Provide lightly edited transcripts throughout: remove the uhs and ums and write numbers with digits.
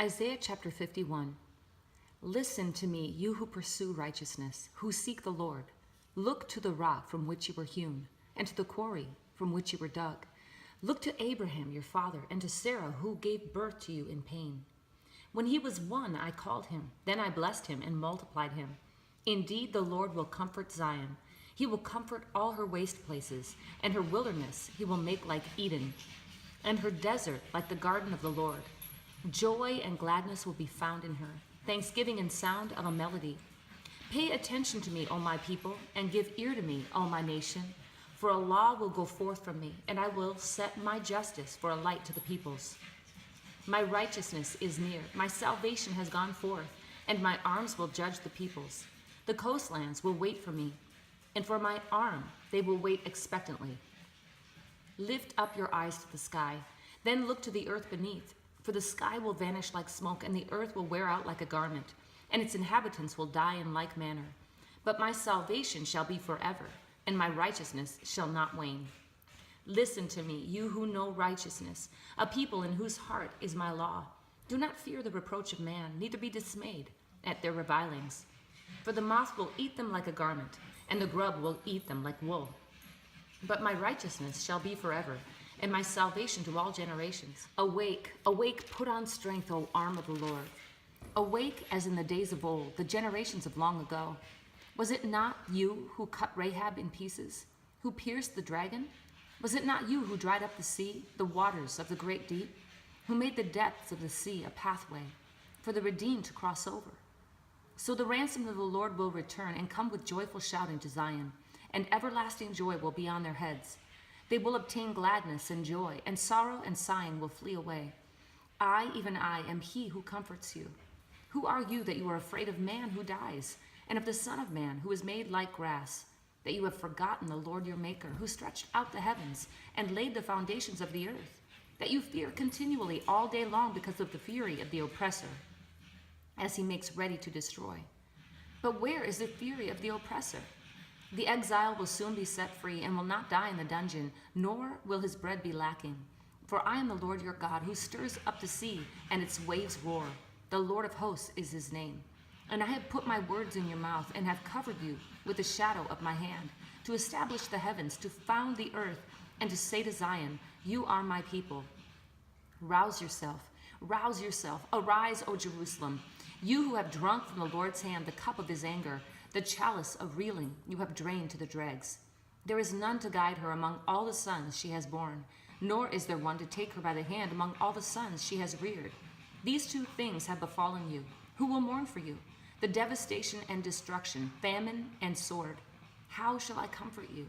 Isaiah chapter 51. Listen to me, you who pursue righteousness, who seek the Lord. Look to the rock from which you were hewn, and to the quarry from which you were dug. Look to Abraham your father, and to Sarah who gave birth to you in pain. When he was one, I called him. Then I blessed him and multiplied him. Indeed, the Lord will comfort Zion. He will comfort all her waste places, and her wilderness he will make like Eden, and her desert like the garden of the Lord. Joy and gladness will be found in her, thanksgiving and sound of a melody. Pay attention to me, O my people, and give ear to me, O my nation. For a law will go forth from me, and I will set my justice for a light to the peoples. My righteousness is near, my salvation has gone forth, and my arms will judge the peoples. The coastlands will wait for me, and for my arm they will wait expectantly. Lift up your eyes to the sky, then look to the earth beneath. For the sky will vanish like smoke, and the earth will wear out like a garment, and its inhabitants will die in like manner. But my salvation shall be forever, and my righteousness shall not wane. Listen to me, you who know righteousness, a people in whose heart is my law. Do not fear the reproach of man, neither be dismayed at their revilings. For the moth will eat them like a garment, and the grub will eat them like wool. But my righteousness shall be forever, and my salvation to all generations. Awake, awake, put on strength, O arm of the Lord. Awake as in the days of old, the generations of long ago. Was it not you who cut Rahab in pieces, who pierced the dragon? Was it not you who dried up the sea, the waters of the great deep, who made the depths of the sea a pathway for the redeemed to cross over? So the ransom of the Lord will return and come with joyful shouting to Zion, and everlasting joy will be on their heads. They will obtain gladness and joy, and sorrow and sighing will flee away. I, even I, am he who comforts you. Who are you that you are afraid of man who dies, and of the Son of Man who is made like grass, that you have forgotten the Lord your Maker, who stretched out the heavens and laid the foundations of the earth, that you fear continually all day long because of the fury of the oppressor, as he makes ready to destroy? But where is the fury of the oppressor? The exile will soon be set free and will not die in the dungeon, nor will his bread be lacking. For I am the Lord your God, who stirs up the sea, and its waves roar. The Lord of hosts is his name. And I have put my words in your mouth, and have covered you with the shadow of my hand, to establish the heavens, to found the earth, and to say to Zion, you are my people. Rouse yourself, arise, O Jerusalem, you who have drunk from the Lord's hand the cup of his anger, the chalice of reeling you have drained to the dregs. There is none to guide her among all the sons she has borne, nor is there one to take her by the hand among all the sons she has reared. These two things have befallen you. Who will mourn for you? The devastation and destruction, famine and sword. How shall I comfort you?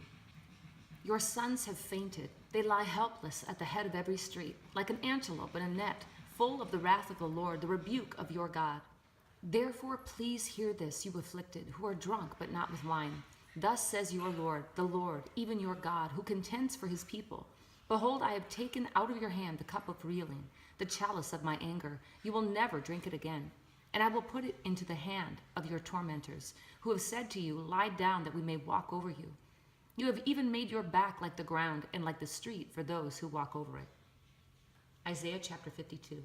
Your sons have fainted. They lie helpless at the head of every street, like an antelope in a net, full of the wrath of the Lord, the rebuke of your God. Therefore, please hear this, you afflicted, who are drunk but not with wine. Thus says your Lord, the Lord, even your God, who contends for his people. Behold, I have taken out of your hand the cup of reeling, the chalice of my anger. You will never drink it again. And I will put it into the hand of your tormentors, who have said to you, lie down that we may walk over you. You have even made your back like the ground and like the street for those who walk over it. Isaiah chapter 52.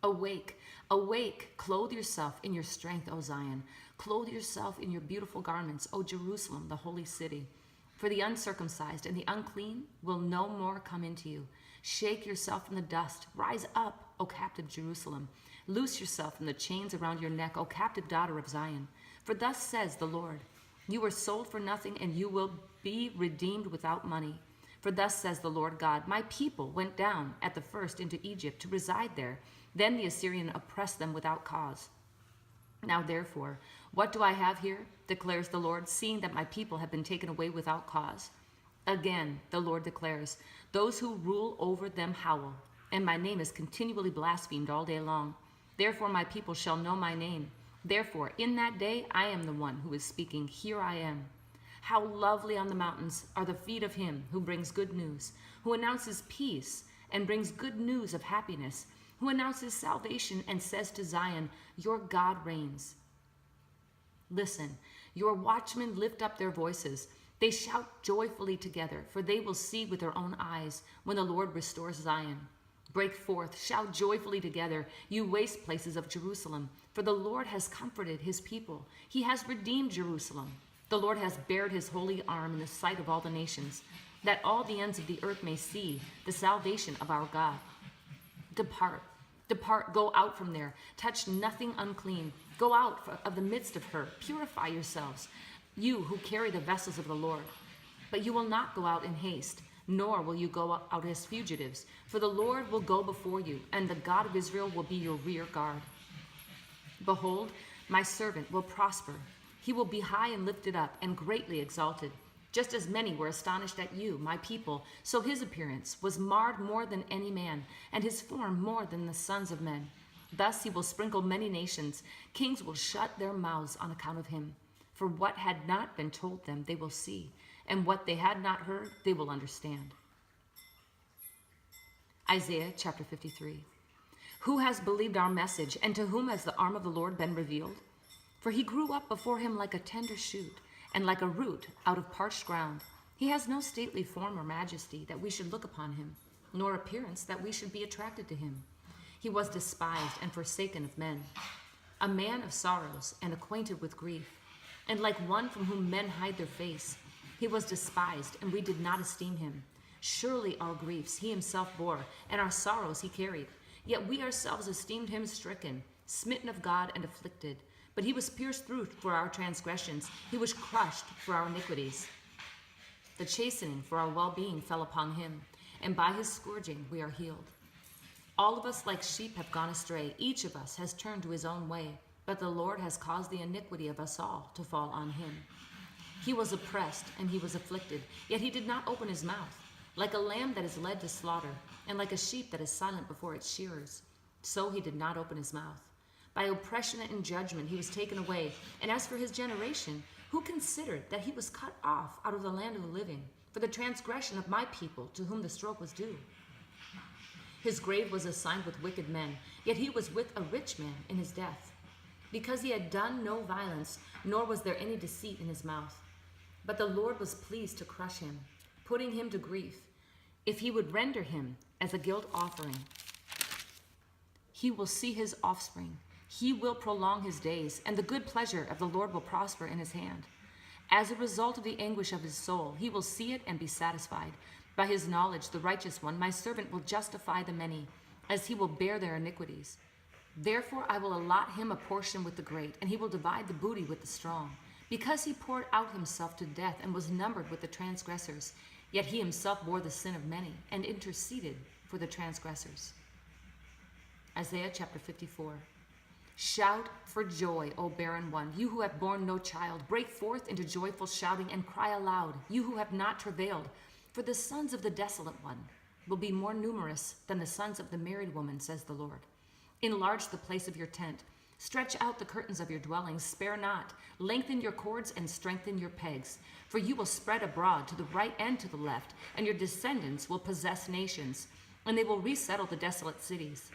Awake, awake, clothe yourself in your strength, O Zion. Clothe yourself in your beautiful garments, O Jerusalem, the holy city. For the uncircumcised and the unclean will no more come into you. Shake yourself from the dust. Rise up, O captive Jerusalem. Loose yourself from the chains around your neck, O captive daughter of Zion. For thus says the Lord, you were sold for nothing, and you will be redeemed without money. For thus says the Lord God, my people went down at the first into Egypt to reside there. Then the Assyrian oppressed them without cause. Now therefore, what do I have here, declares the Lord, seeing that my people have been taken away without cause? Again, the Lord declares, those who rule over them howl, and my name is continually blasphemed all day long. Therefore my people shall know my name. Therefore, in that day I am the one who is speaking. Here I am. How lovely on the mountains are the feet of him who brings good news, who announces peace and brings good news of happiness, who announces salvation and says to Zion, your God reigns. Listen, your watchmen lift up their voices. They shout joyfully together, for they will see with their own eyes when the Lord restores Zion. Break forth, shout joyfully together, you waste places of Jerusalem, for the Lord has comforted his people. He has redeemed Jerusalem. The Lord has bared his holy arm in the sight of all the nations, that all the ends of the earth may see the salvation of our God. Depart, depart, go out from there. Touch nothing unclean. Go out of the midst of her. Purify yourselves, you who carry the vessels of the Lord. But you will not go out in haste, nor will you go out as fugitives, for the Lord will go before you, and the God of Israel will be your rear guard. Behold, my servant will prosper. He will be high and lifted up and greatly exalted. Just as many were astonished at you, my people, so his appearance was marred more than any man, and his form more than the sons of men. Thus he will sprinkle many nations. Kings will shut their mouths on account of him. For what had not been told them, they will see, and what they had not heard, they will understand. Isaiah chapter 53. Who has believed our message, and to whom has the arm of the Lord been revealed? For he grew up before him like a tender shoot, and like a root out of parched ground. He has no stately form or majesty that we should look upon him, nor appearance that we should be attracted to him. He was despised and forsaken of men, a man of sorrows and acquainted with grief, and like one from whom men hide their face. He was despised, and we did not esteem him. Surely our griefs he himself bore, and our sorrows he carried. Yet we ourselves esteemed him stricken, smitten of God, and afflicted. But he was pierced through for our transgressions. He was crushed for our iniquities. The chastening for our well-being fell upon him, and by his scourging we are healed. All of us like sheep have gone astray. Each of us has turned to his own way, but the Lord has caused the iniquity of us all to fall on him. He was oppressed and he was afflicted, yet he did not open his mouth. Like a lamb that is led to slaughter, and like a sheep that is silent before its shearers, so he did not open his mouth. By oppression and judgment he was taken away. And as for his generation, who considered that he was cut off out of the land of the living, for the transgression of my people, to whom the stroke was due? His grave was assigned with wicked men, yet he was with a rich man in his death, because he had done no violence, nor was there any deceit in his mouth. But the Lord was pleased to crush him, putting him to grief. If he would render him as a guilt offering, he will see his offspring. He will prolong his days, and the good pleasure of the Lord will prosper in his hand. As a result of the anguish of his soul, he will see it and be satisfied. By his knowledge, the righteous one, my servant, will justify the many, as he will bear their iniquities. Therefore I will allot him a portion with the great, and he will divide the booty with the strong. Because he poured out himself to death and was numbered with the transgressors, yet he himself bore the sin of many and interceded for the transgressors. Isaiah chapter 54. Shout for joy, O barren one, you who have borne no child. Break forth into joyful shouting and cry aloud, you who have not travailed. For the sons of the desolate one will be more numerous than the sons of the married woman, says the Lord. Enlarge the place of your tent. Stretch out the curtains of your dwellings. Spare not. Lengthen your cords and strengthen your pegs. For you will spread abroad to the right and to the left, and your descendants will possess nations, and they will resettle the desolate cities.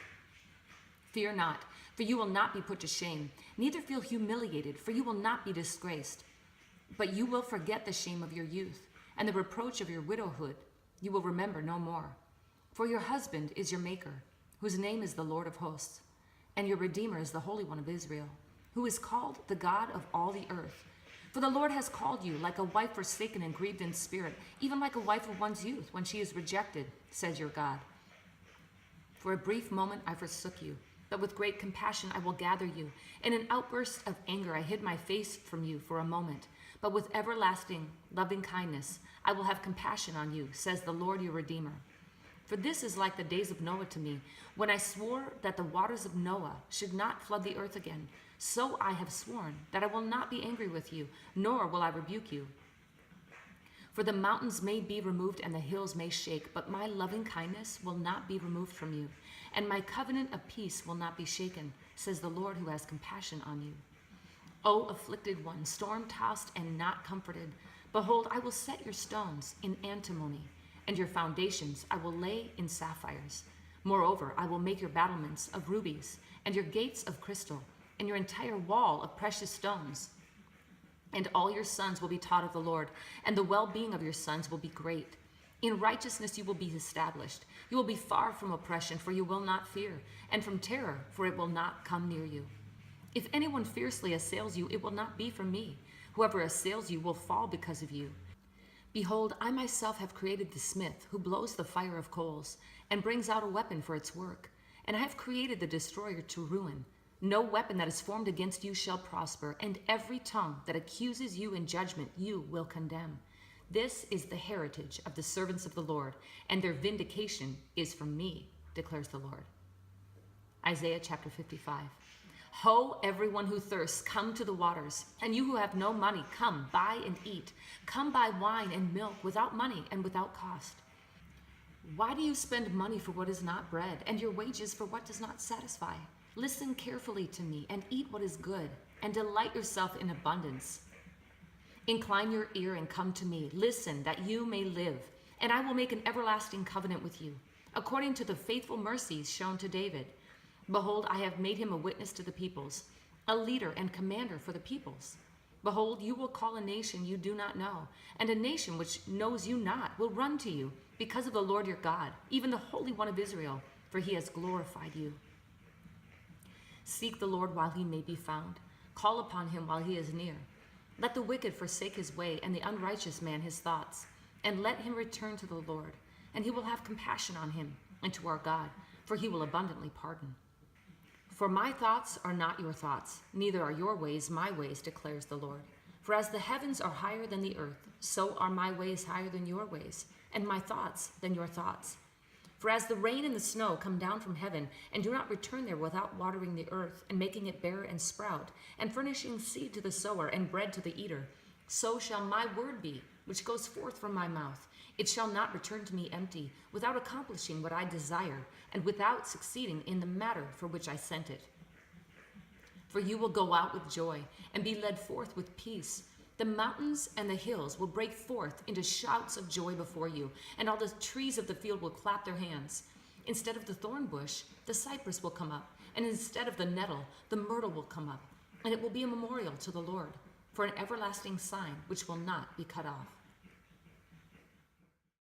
Fear not, for you will not be put to shame. Neither feel humiliated, for you will not be disgraced. But you will forget the shame of your youth, and the reproach of your widowhood you will remember no more. For your husband is your maker, whose name is the Lord of hosts, and your Redeemer is the Holy One of Israel, who is called the God of all the earth. For the Lord has called you like a wife forsaken and grieved in spirit, even like a wife of one's youth when she is rejected, says your God. For a brief moment I forsook you, but with great compassion I will gather you. In an outburst of anger I hid my face from you for a moment, but with everlasting loving kindness I will have compassion on you, says the Lord your Redeemer. For this is like the days of Noah to me, when I swore that the waters of Noah should not flood the earth again. So I have sworn that I will not be angry with you, nor will I rebuke you. For the mountains may be removed and the hills may shake, but my loving kindness will not be removed from you, and my covenant of peace will not be shaken, says the Lord who has compassion on you. O afflicted one, storm-tossed and not comforted, behold, I will set your stones in antimony, and your foundations I will lay in sapphires. Moreover, I will make your battlements of rubies, and your gates of crystal, and your entire wall of precious stones. And all your sons will be taught of the Lord, and the well-being of your sons will be great. In righteousness you will be established. You will be far from oppression, for you will not fear, and from terror, for it will not come near you. If anyone fiercely assails you, it will not be from me. Whoever assails you will fall because of you. Behold, I myself have created the smith, who blows the fire of coals, and brings out a weapon for its work. And I have created the destroyer to ruin. No weapon that is formed against you shall prosper, and every tongue that accuses you in judgment you will condemn. This is the heritage of the servants of the Lord, and their vindication is from me, declares the Lord. Isaiah chapter 55. Ho, everyone who thirsts, come to the waters, and you who have no money, come, buy and eat. Come buy wine and milk without money and without cost. Why do you spend money for what is not bread, and your wages for what does not satisfy? Listen carefully to me, and eat what is good, and delight yourself in abundance. Incline your ear and come to me. Listen, that you may live, and I will make an everlasting covenant with you, according to the faithful mercies shown to David. Behold, I have made him a witness to the peoples, a leader and commander for the peoples. Behold, you will call a nation you do not know, and a nation which knows you not will run to you, because of the Lord your God, even the Holy One of Israel, for he has glorified you. Seek the Lord while he may be found. Call upon him while he is near. Let the wicked forsake his way, and the unrighteous man his thoughts, and let him return to the Lord, and he will have compassion on him, and to our God, for he will abundantly pardon. For my thoughts are not your thoughts, neither are your ways my ways, declares the Lord. For as the heavens are higher than the earth, so are my ways higher than your ways, and my thoughts than your thoughts. For as the rain and the snow come down from heaven, and do not return there without watering the earth, and making it bear and sprout, and furnishing seed to the sower and bread to the eater, so shall my word be, which goes forth from my mouth. It shall not return to me empty, without accomplishing what I desire, and without succeeding in the matter for which I sent it. For you will go out with joy, and be led forth with peace. The mountains and the hills will break forth into shouts of joy before you, and all the trees of the field will clap their hands. Instead of the thorn bush, the cypress will come up, and instead of the nettle, the myrtle will come up, and it will be a memorial to the Lord, for an everlasting sign which will not be cut off.